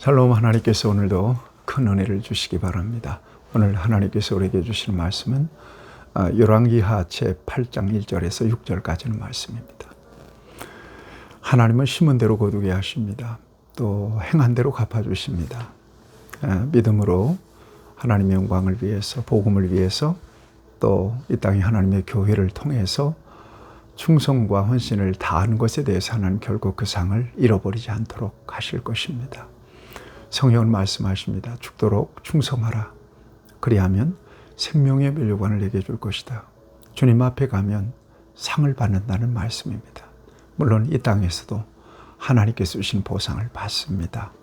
샬롬. 하나님께서 오늘도 큰 은혜를 주시기 바랍니다. 오늘 하나님께서 우리에게 주시는 말씀은 열왕기하 제 8장 1절에서 6절까지는 말씀입니다. 하나님은 심은 대로 거두게 하십니다. 또 행한 대로 갚아주십니다. 믿음으로 하나님의 영광을 위해서, 복음을 위해서, 또 이 땅에 하나님의 교회를 통해서 충성과 헌신을 다한 것에 대해서 하나님 결국 그 상을 잃어버리지 않도록 하실 것입니다. 성경은 말씀하십니다. 죽도록 충성하라. 그리하면 생명의 면류관을 내게 줄 것이다. 주님 앞에 가면 상을 받는다는 말씀입니다. 물론 이 땅에서도 하나님께서 주신 보상을 받습니다.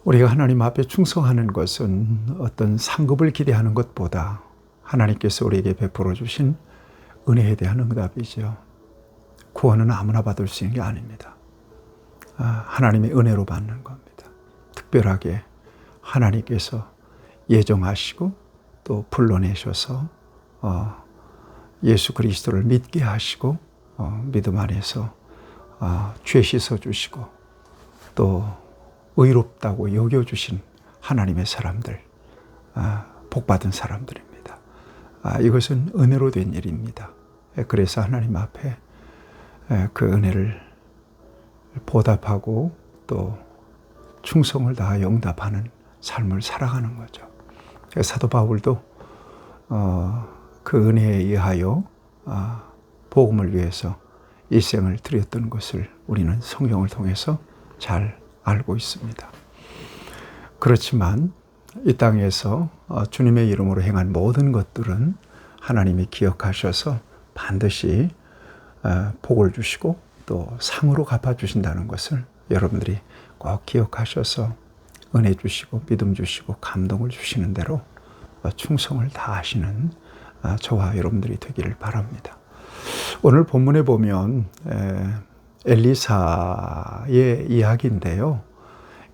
우리가 하나님 앞에 충성하는 것은 어떤 상급을 기대하는 것보다 하나님께서 우리에게 베풀어 주신 은혜에 대한 응답이죠. 구원은 아무나 받을 수 있는 게 아닙니다. 하나님의 은혜로 받는 겁니다. 특별하게 하나님께서 예정하시고 또 불러내셔서 예수 그리스도를 믿게 하시고 믿음 안에서 죄 씻어주시고 또 의롭다고 여겨주신 하나님의 사람들, 복받은 사람들입니다. 이것은 은혜로 된 일입니다. 그래서 하나님 앞에 그 은혜를 보답하고 또 충성을 다하여 응답하는 삶을 살아가는 거죠. 사도 바울도 그 은혜에 의하여 복음을 위해서 일생을 드렸던 것을 우리는 성경을 통해서 잘 알고 있습니다. 그렇지만 이 땅에서 주님의 이름으로 행한 모든 것들은 하나님이 기억하셔서 반드시 복을 주시고 또 상으로 갚아주신다는 것을 여러분들이 꼭 기억하셔서 은혜 주시고 믿음 주시고 감동을 주시는 대로 충성을 다하시는 저와 여러분들이 되기를 바랍니다. 오늘 본문에 보면 엘리사의 이야기인데요.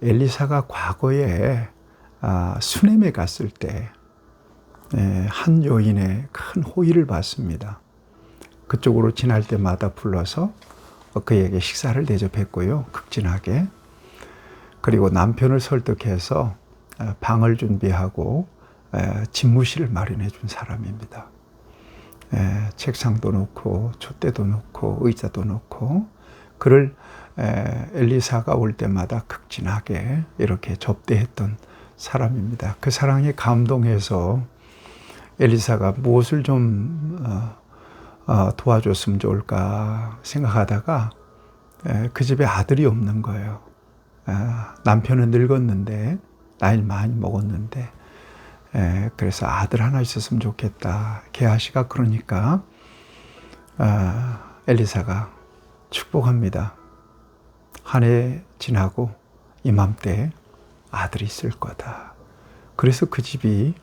엘리사가 과거에 수넴에 갔을 때 한 여인의 큰 호의를 받습니다. 그쪽으로 지날 때마다 불러서 그에게 식사를 대접했고요. 극진하게. 그리고 남편을 설득해서 방을 준비하고 집무실을 마련해 준 사람입니다. 책상도 놓고 촛대도 놓고 의자도 놓고 그를 엘리사가 올 때마다 극진하게 이렇게 접대했던 사람입니다. 그 사랑에 감동해서 엘리사가 무엇을 좀 도와줬으면 좋을까 생각하다가 그 집에 아들이 없는 거예요. 남편은 늙었는데 나이를 많이 먹었는데 그래서 아들 하나 있었으면 좋겠다. 게하시가 그러니까 엘리사가 축복합니다. 한 해 지나고 이맘때 아들이 있을 거다. 그래서 그 집이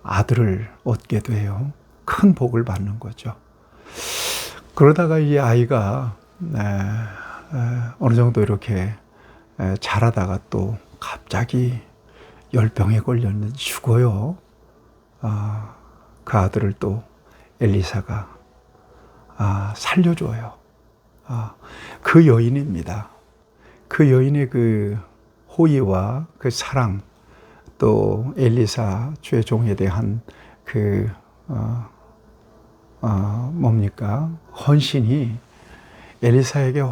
아들을 얻게 돼요. 큰 복을 받는 거죠. 그러다가 이 아이가 어느 정도 이렇게 자라다가 또 갑자기 열병에 걸렸는데 죽어요. 그 아들을 또 엘리사가 살려줘요. 그 여인입니다. 그 여인의 그 호의와 그 사랑, 또 엘리사 주의 종에 대한 그 헌신이 엘리사에게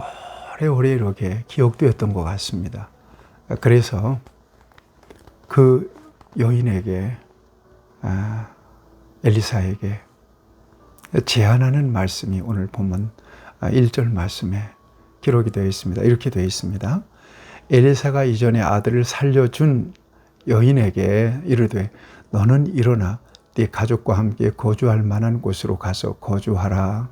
오래오래 이렇게 기억되었던 것 같습니다. 그래서 그 여인에게 엘리사에게 제안하는 말씀이 오늘 본문 1절 말씀에 기록이 되어 있습니다. 이렇게 되어 있습니다. 엘리사가 이전에 아들을 살려준 여인에게 이르되 너는 일어나 네 가족과 함께 거주할 만한 곳으로 가서 거주하라.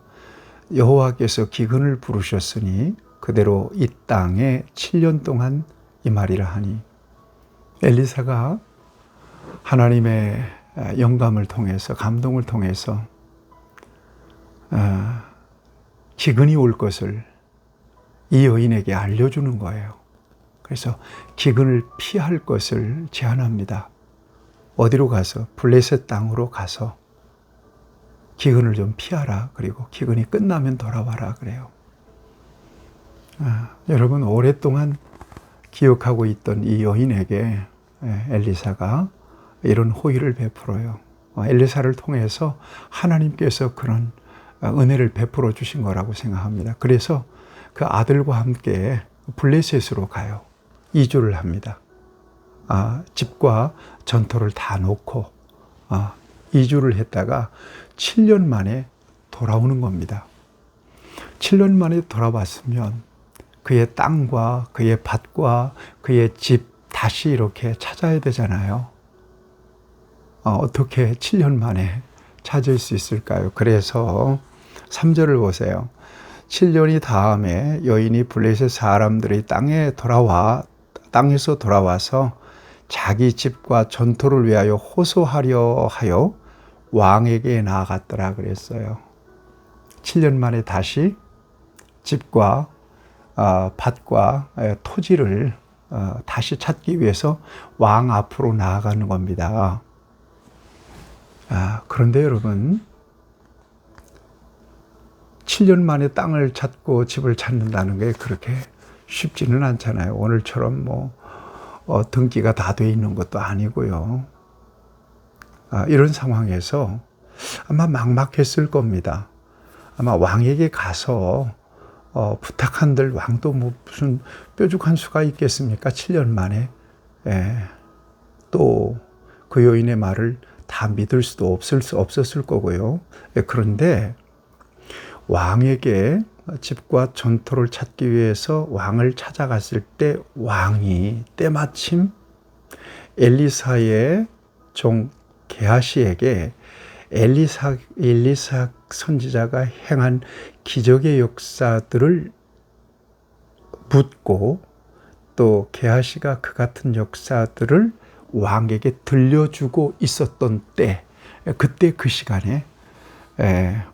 여호와께서 기근을 부르셨으니 그대로 이 땅에 7년 동안 임하리라 하니 엘리사가 하나님의 영감을 통해서 감동을 통해서 기근이 올 것을 이 여인에게 알려주는 거예요. 그래서 기근을 피할 것을 제안합니다. 어디로 가서? 블레셋 땅으로 가서 기근을 좀 피하라. 그리고 기근이 끝나면 돌아와라 그래요. 여러분 오랫동안 기억하고 있던 이 여인에게 엘리사가 이런 호의를 베풀어요. 엘리사를 통해서 하나님께서 그런 은혜를 베풀어 주신 거라고 생각합니다. 그래서 그 아들과 함께 블레셋으로 가요. 이주를 합니다. 집과 전토를 다 놓고 이주를 했다가 7년 만에 돌아오는 겁니다. 7년 만에 돌아왔으면 그의 땅과 그의 밭과 그의 집 다시 이렇게 찾아야 되잖아요. 어떻게 7년 만에 찾을 수 있을까요? 그래서 3절을 보세요. 7년이 다음에 여인이 블레셋 사람들이 땅에서 돌아와서 자기 집과 전토를 위하여 호소하려 하여 왕에게 나아갔더라 그랬어요. 7년 만에 다시 집과 밭과 토지를 다시 찾기 위해서 왕 앞으로 나아가는 겁니다. 그런데 여러분 7년 만에 땅을 찾고 집을 찾는다는 게 그렇게 쉽지는 않잖아요. 오늘처럼 등기가 다 돼 있는 것도 아니고요. 이런 상황에서 아마 막막했을 겁니다. 아마 왕에게 가서 부탁한들 왕도 무슨 뾰족한 수가 있겠습니까? 7년 만에. 또 그 여인의 말을 다 믿을 수도 없었을 거고요. 그런데 왕에게 집과 전토를 찾기 위해서 왕을 찾아갔을 때 왕이 때마침 엘리사의 종 게하시에게 엘리사 선지자가 행한 기적의 역사들을 묻고 또 게하시가 그 같은 역사들을 왕에게 들려주고 있었던 때, 그때 그 시간에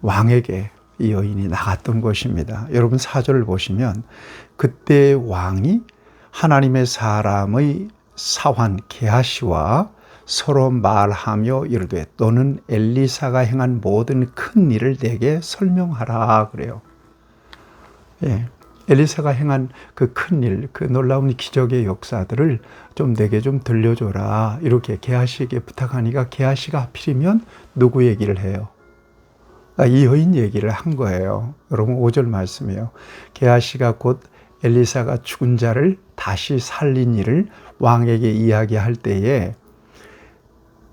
왕에게 이 여인이 나갔던 것입니다. 여러분 4절을 보시면 그때 왕이 하나님의 사람의 사환 게하시와 서로 말하며 이르되 너는 엘리사가 행한 모든 큰 일을 내게 설명하라 그래요. 엘리사가 행한 그 큰 일, 그 놀라운 기적의 역사들을 좀 내게 좀 들려줘라 이렇게 게하시에게 부탁하니까 게하시가 하필이면 누구 얘기를 해요? 이 여인 얘기를 한 거예요. 여러분 5절 말씀이에요. 게하시가 곧 엘리사가 죽은 자를 다시 살린 일을 왕에게 이야기할 때에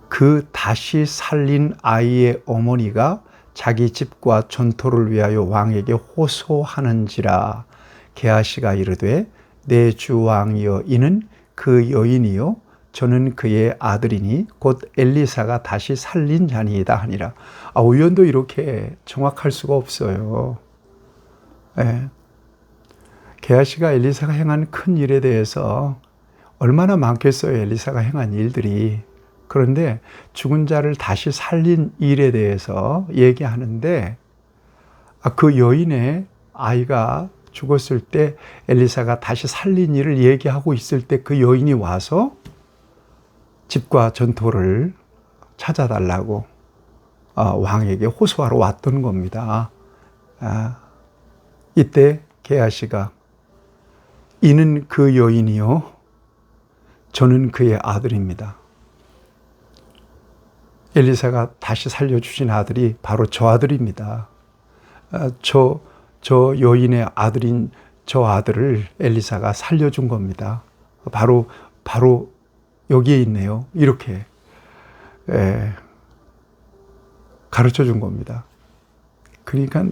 그 다시 살린 아이의 어머니가 자기 집과 전토를 위하여 왕에게 호소하는지라. 게하시가 이르되 내 주 왕이여 이는 그 여인이요 저는 그의 아들이니 곧 엘리사가 다시 살린 자니이다 하니라. 우연도 이렇게 정확할 수가 없어요. 게하시가 엘리사가 행한 큰 일에 대해서 얼마나 많겠어요. 엘리사가 행한 일들이. 그런데 죽은 자를 다시 살린 일에 대해서 얘기하는데 그 여인의 아이가 죽었을 때 엘리사가 다시 살린 일을 얘기하고 있을 때 그 여인이 와서 집과 전토를 찾아달라고 왕에게 호소하러 왔던 겁니다. 이때 게하시가 이는 그 여인이요 저는 그의 아들입니다. 엘리사가 다시 살려주신 아들이 바로 저 아들입니다. 저 여인의 아들인 저 아들을 엘리사가 살려준 겁니다. 바로 여기에 있네요. 이렇게 가르쳐 준 겁니다. 그러니까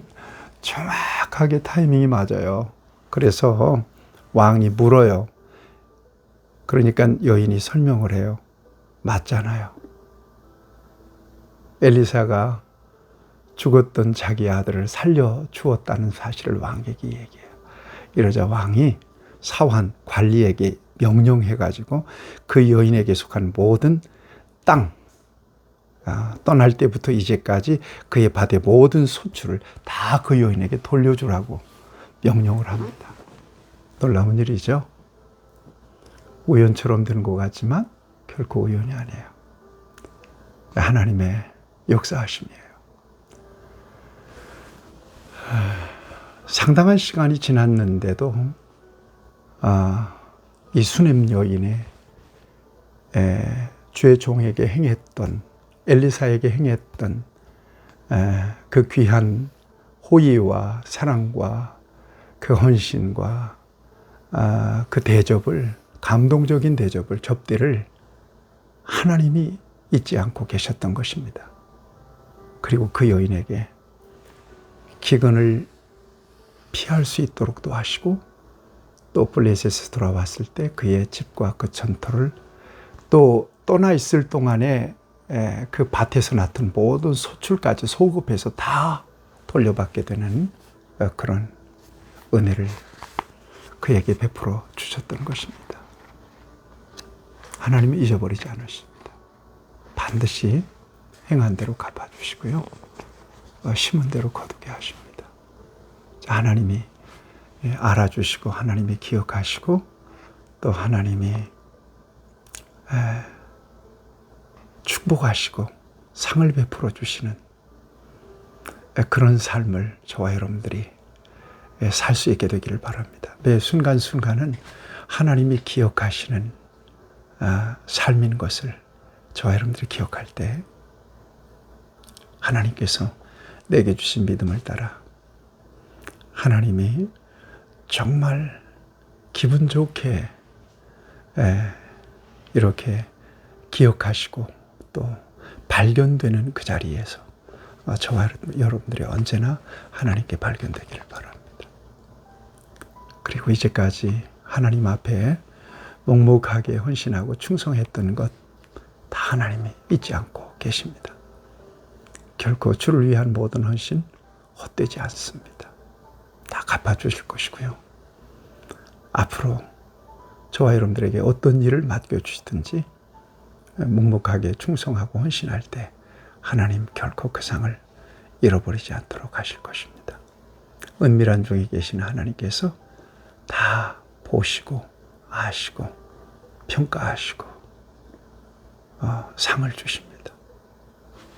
정확하게 타이밍이 맞아요. 그래서 왕이 물어요. 그러니까 여인이 설명을 해요. 맞잖아요. 엘리사가 죽었던 자기 아들을 살려주었다는 사실을 왕에게 얘기해요. 이러자 왕이 사환 관리에게 명령해가지고 그 여인에게 속한 모든 땅, 떠날 때부터 이제까지 그의 밭의 모든 소출을 다 그 여인에게 돌려주라고 명령을 합니다. 놀라운 일이죠. 우연처럼 되는 것 같지만 결코 우연이 아니에요. 하나님의 역사하심이에요. 상당한 시간이 지났는데도 이 수냄 여인의 주의 종에게 행했던, 엘리사에게 행했던 그 귀한 호의와 사랑과 그 헌신과 그 대접을, 감동적인 대접을, 접대를 하나님이 잊지 않고 계셨던 것입니다. 그리고 그 여인에게 기근을 피할 수 있도록도 하시고, 또 블레셋에서 돌아왔을 때 그의 집과 그 전토를 또 떠나 있을 동안에 그 밭에서 낳던 모든 소출까지 소급해서 다 돌려받게 되는 그런 은혜를 그에게 베풀어 주셨던 것입니다. 하나님은 잊어버리지 않으십니다. 반드시 행한 대로 갚아주시고요, 심은 대로 거두게 하십니다. 하나님이 알아주시고, 하나님이 기억하시고, 또 하나님이 축복하시고 상을 베풀어 주시는 그런 삶을 저와 여러분들이 살 수 있게 되기를 바랍니다. 매 순간순간은 하나님이 기억하시는 삶인 것을 저와 여러분들이 기억할 때, 하나님께서 내게 주신 믿음을 따라 하나님이 정말 기분 좋게 이렇게 기억하시고 또 발견되는 그 자리에서 저와 여러분들이 언제나 하나님께 발견되기를 바랍니다. 그리고 이제까지 하나님 앞에 묵묵하게 헌신하고 충성했던 것 다 하나님이 잊지 않고 계십니다. 결코 주를 위한 모든 헌신 헛되지 않습니다. 다 갚아주실 것이고요. 앞으로 저와 여러분들에게 어떤 일을 맡겨주시든지 묵묵하게 충성하고 헌신할 때 하나님 결코 그 상을 잃어버리지 않도록 하실 것입니다. 은밀한 중에 계신 하나님께서 다 보시고 아시고 평가하시고 상을 주십니다.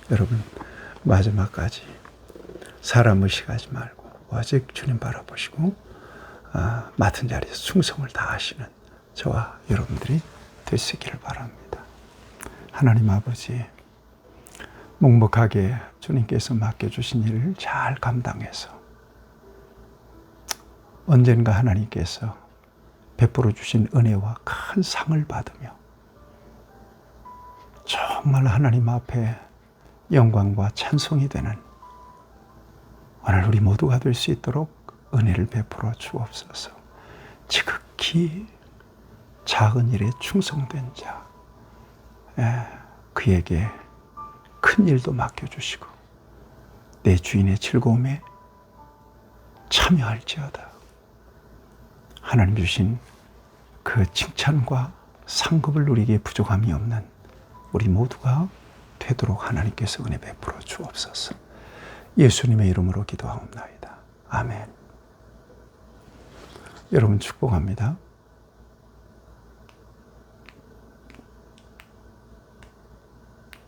여러분, 마지막까지 사람 의식하지 말고 오직 주님 바라보시고 맡은 자리에서 충성을 다하시는 저와 여러분들이 될 수 있기를 바랍니다. 하나님 아버지, 묵묵하게 주님께서 맡겨주신 일을 잘 감당해서 언젠가 하나님께서 베풀어 주신 은혜와 큰 상을 받으며 정말 하나님 앞에 영광과 찬송이 되는 오늘 우리 모두가 될 수 있도록 은혜를 베풀어 주옵소서. 지극히 작은 일에 충성된 자, 그에게 큰 일도 맡겨주시고 내 주인의 즐거움에 참여할지어다. 하나님 주신 그 칭찬과 상급을 누리기에 부족함이 없는 우리 모두가 되도록 하나님께서 은혜 베풀어 주옵소서. 예수님의 이름으로 기도하옵나이다. 아멘. 여러분 축복합니다.